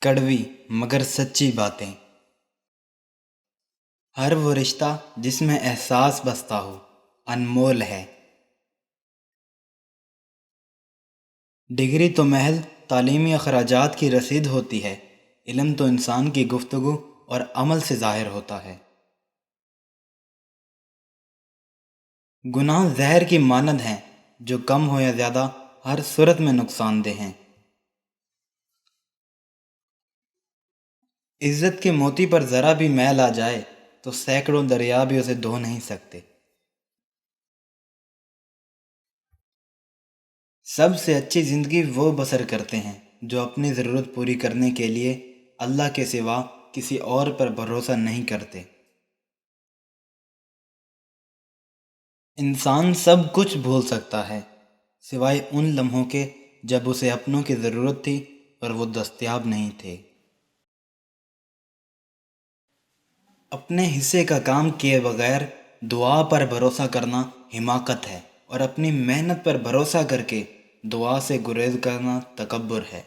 کڑوی مگر سچی باتیں۔ ہر وہ رشتہ جس میں احساس بستا ہو انمول ہے۔ ڈگری تو محض تعلیمی اخراجات کی رسید ہوتی ہے، علم تو انسان کی گفتگو اور عمل سے ظاہر ہوتا ہے۔ گناہ زہر کی مانند ہیں، جو کم ہو یا زیادہ ہر صورت میں نقصان دہ ہیں۔ عزت کے موتی پر ذرا بھی میل آ جائے تو سینکڑوں دریا بھی اسے دھو نہیں سکتے۔ سب سے اچھی زندگی وہ بسر کرتے ہیں جو اپنی ضرورت پوری کرنے کے لیے اللہ کے سوا کسی اور پر بھروسہ نہیں کرتے۔ انسان سب کچھ بھول سکتا ہے سوائے ان لمحوں کے جب اسے اپنوں کی ضرورت تھی اور وہ دستیاب نہیں تھے۔ اپنے حصے کا کام کیے بغیر دعا پر بھروسہ کرنا حماقت ہے، اور اپنی محنت پر بھروسہ کر کے دعا سے گریز کرنا تکبر ہے۔